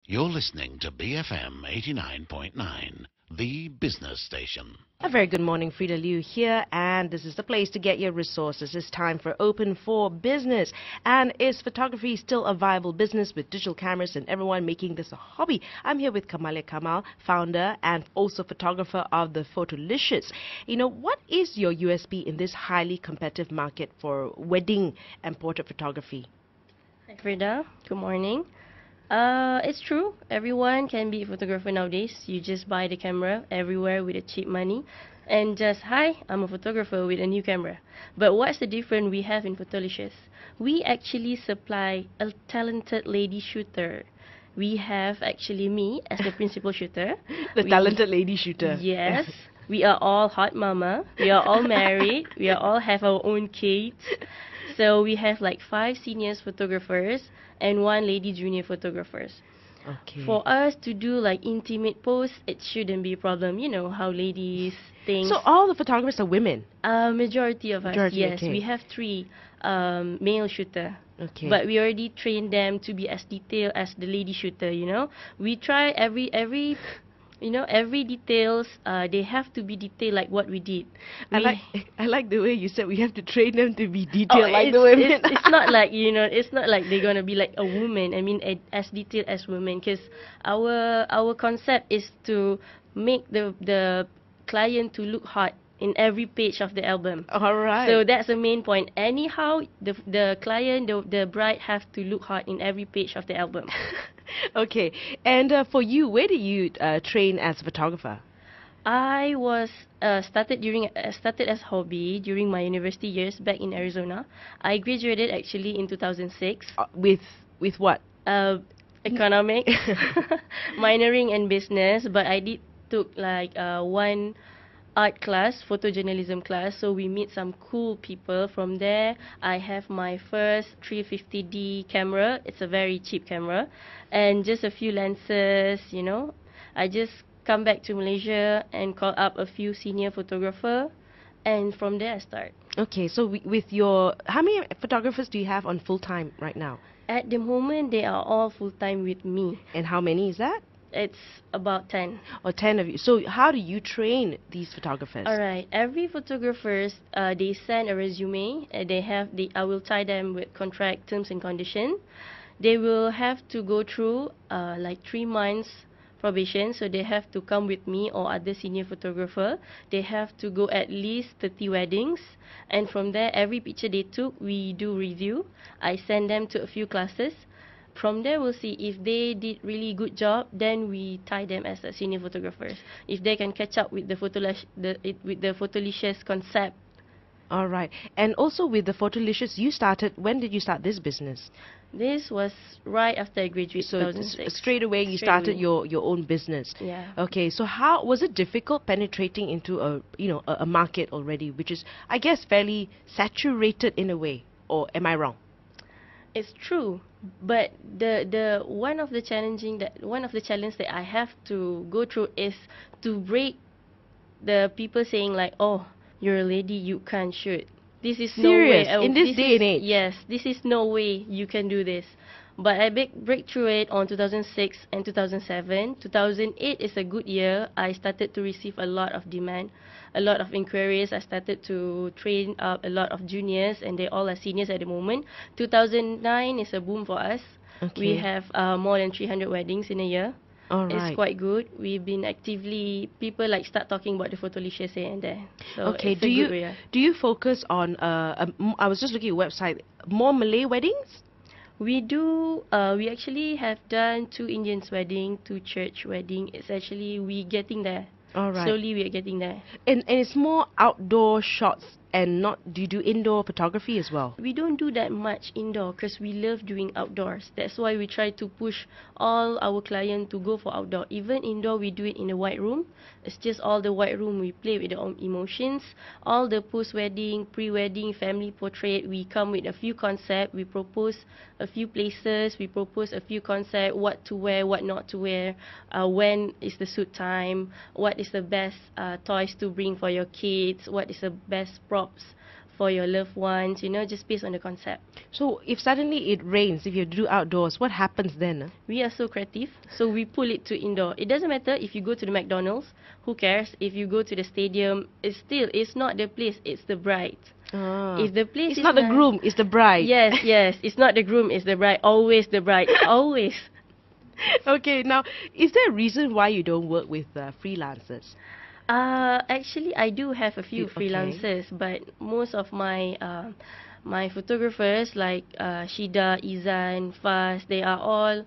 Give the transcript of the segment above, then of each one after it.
You're listening to BFM 89.9, the business station. A very good morning, Frida Liu here, and this is the place to get your resources. It's time for Open for Business. And is photography still a viable business with digital cameras and everyone making this a hobby? I'm here with Kamalia Kamal, founder and also photographer of the Photolicious. You know, what is your USP in this highly competitive market for wedding and portrait photography? Hi Frida, good morning. It's true. Everyone can be a photographer nowadays. You just buy the camera everywhere with a cheap money, and just hi, I'm a photographer with a new camera. But what's the difference we have in Photolicious? We actually supply a talented lady shooter. We have actually me as the principal shooter. The We- talented lady shooter. Yes, we are all hot mama. We are all married. We are all have our own kids. So we have like 5 seniors photographers and 1 lady junior photographers. Okay. For us to do like intimate posts, it shouldn't be a problem. You know how ladies think. So all the photographers are women? Majority of us, Majority, yes. okay. We have 3 male shooter. Okay. But we already trained them to be as detailed as the lady shooter, you know. We try every details, they have to be detailed like what we did. I like the way you said we have to train them to be Oh, detailed like the women. it's not like, it's not like they're gonna be like a woman. I mean, as detailed as women, because our concept is to make the client to look hot in every page of the album. All right. So that's the main point. Anyhow, the client, the bride have to look hot in every page of the album. Okay. And for you, where did you train as a photographer? I was started as hobby during my university years back in Arizona. I graduated actually in 2006. With what? Economics, minoring in business, but I did took like one art class, photojournalism class. So we meet some cool people from there. I have my first 350D camera. It's a very cheap camera, and just a few lenses. I just come back to Malaysia and call up a few senior photographer, and from there I start. Okay, so with your, how many photographers do you have on full time right now? At the moment, they are all full time with me. And how many is that? It's about 10. Or 10 of you. So how do you train these photographers? All right. Every photographers, they send a resume. I will tie them with contract terms and condition. They will have to go through like 3 months probation. So they have to come with me or other senior photographer. They have to go at least 30 weddings. And from there, every picture they took, we do review. I send them to a few classes. From there, we'll see if they did really good job. Then we tie them as a senior photographers. If they can catch up with the Photolicious concept. All right. And also with the Photolicious, when did you start this business? This was right after I graduated. So 2006. straight away you Straight started away. your own business. Yeah. Okay. So how was it difficult penetrating into a market already, which is, I guess, fairly saturated in a way, or am I wrong? It's true, but the one of the challenge that I have to go through is to break the people saying like, oh, you're a lady, you can't shoot. This is Serious? no way. In this day and age? Yes, this is no way you can do this. But I break through it on 2006 and 2007. 2008 is a good year. I started to receive a lot of demand, a lot of inquiries. I started to train up a lot of juniors, and they all are seniors at the moment. 2009 is a boom for us. Okay. We have more than 300 weddings in a year. All right. It's quite good. We've been people like start talking about the Photolicious here and there. So Okay. it's a good year. Do you focus on? I was just looking at your website. More Malay weddings? We do. We actually have done 2 Indians wedding, 2 church wedding. It's actually we getting there. All right. Slowly we are getting there. And it's more outdoor shots and not. Do you do indoor photography as well? We don't do that much indoor because we love doing outdoors. That's why we try to push all our clients to go for outdoor. Even indoor, we do it in a white room. It's just all the white room. We play with our emotions. All the post-wedding, pre-wedding, family portrait, we come with a few concepts. We propose a few places. We propose a few concepts, what to wear, what not to wear, when is the suit time, what is the best toys to bring for your kids, what is the best props for your loved ones, just based on the concept. So if suddenly it rains, if you do outdoors, what happens then? We are so creative, so we pull it to indoor. It doesn't matter if you go to the McDonald's, who cares? If you go to the stadium, it's not the place, it's the bride. If the place It's is not the groom, it's the bride. Yes, yes, it's not the groom, it's the bride. Always the bride, always. Okay, now, is there a reason why you don't work with freelancers? Actually, I do have a few Okay. freelancers, but most of my photographers like Shida, Izan, Faz, they are all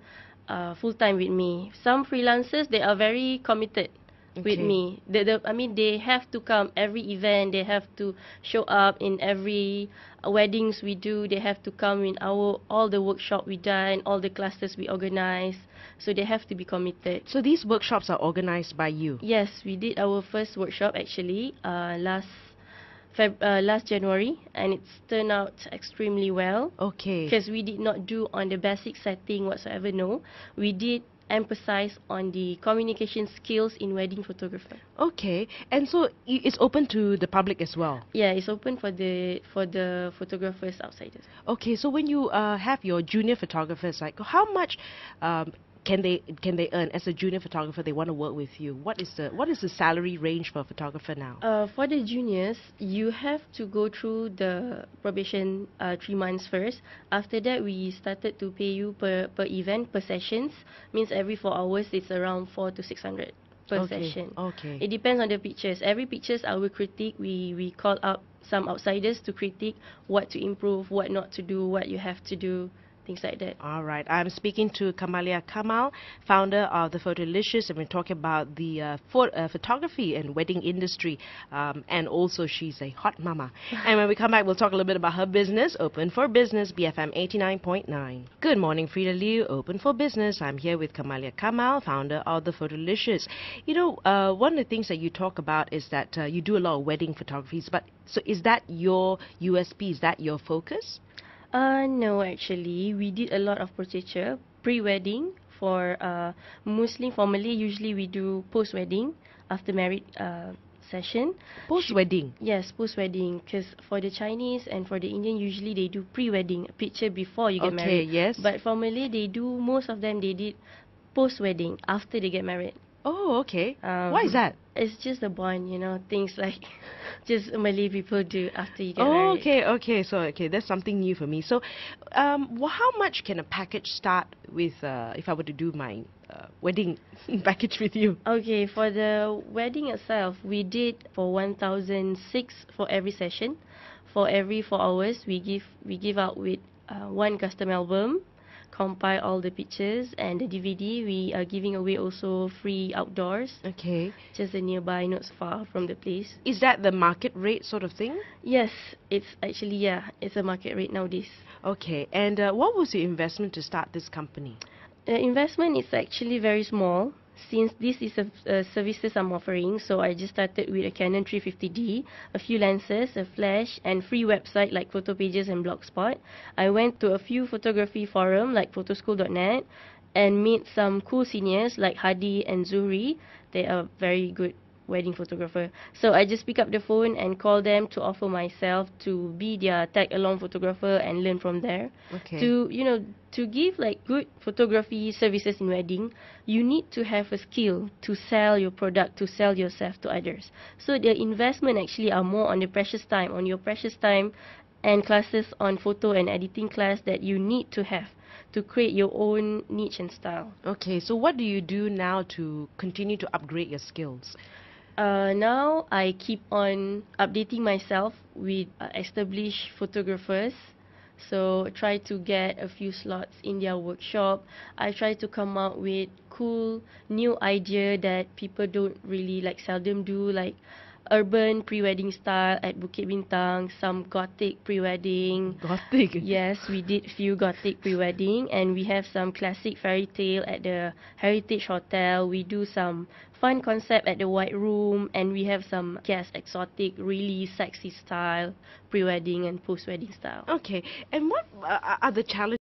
full time with me. Some freelancers, they are very committed with Okay. me. I mean, they have to come every event. They have to show up in every weddings we do. They have to come in all the workshop we done, all the classes we organize. So they have to be committed. So these workshops are organized by you? Yes, we did our first workshop actually last January, and it's turned out extremely well. Okay. Because we did not do on the basic setting whatsoever. No, we did emphasize on the communication skills in wedding photographer. Okay, and so it's open to the public as well? Yeah, it's open for the photographers outsiders. Okay, so when you have your junior photographers, like how much can they earn as a junior photographer? They want to work with you. What is the salary range for a photographer now? For the juniors, you have to go through the probation 3 months first. After that, we started to pay you per event, per sessions. Means every 4 hours, it's around 400 to 600 per session. Okay. It depends on the pictures. Every pictures I will critique. We call up some outsiders to critique what to improve, what not to do, what you have to do. Things like that. All right. I'm speaking to Kamalia Kamal, founder of the Photolicious, and we're talking about the photography and wedding industry, and also she's a hot mama. And when we come back, we'll talk a little bit about her business, Open for Business, BFM 89.9. Good morning, Frida Liu, Open for Business. I'm here with Kamalia Kamal, founder of the Photolicious. You know, one of the things that you talk about is that you do a lot of wedding photographies, but so is that your USP? Is that your focus? No, actually, we did a lot of portraiture pre-wedding for Muslim. For Malay, usually we do post-wedding, after married session. Post-wedding? Yes, post-wedding. Because for the Chinese and for the Indian, usually they do pre-wedding, a picture before you get married. Okay, yes. But for Malay, most of them, they did post-wedding, after they get married. Oh, okay. Why is that? It's just a bond, things like just Malay people do after you get Oh, married. okay. So, that's something new for me. So, how much can a package start with if I were to do my wedding package with you? Okay, for the wedding itself, we did for 1,006 for every session. For every 4 hours, we give out with one custom album, compile all the pictures, and the DVD. We are giving away also free outdoors, Okay. just nearby, not so far from the place. Is that the market rate sort of thing? Yes, it's actually, it's a market rate nowadays. Okay. And what was your investment to start this company? The investment is actually very small, since this is a services I'm offering. So I just started with a Canon 350D, a few lenses, a flash, and free website like Photo Pages and Blogspot. I went to a few photography forum like photoschool.net and met some cool seniors like Hadi and Zuhri. They are very good wedding photographer. So I just pick up the phone and call them to offer myself to be their tag along photographer and learn from there. Okay. To give like good photography services in wedding, you need to have a skill to sell your product, to sell yourself to others. So the investment actually are more on your precious time and classes on photo and editing class that you need to have to create your own niche and style. Okay. So what do you do now to continue to upgrade your skills? Now I keep on updating myself with established photographers. So try to get a few slots in their workshop. I try to come up with cool new idea that people don't really seldom do, like urban pre-wedding style at Bukit Bintang, some gothic pre-wedding. Gothic? Yes, we did few gothic pre-wedding, and we have some classic fairy tale at the Heritage Hotel. We do some fun concept at the White Room, and we have some exotic, really sexy style pre-wedding and post-wedding style. Okay. And what are the challenges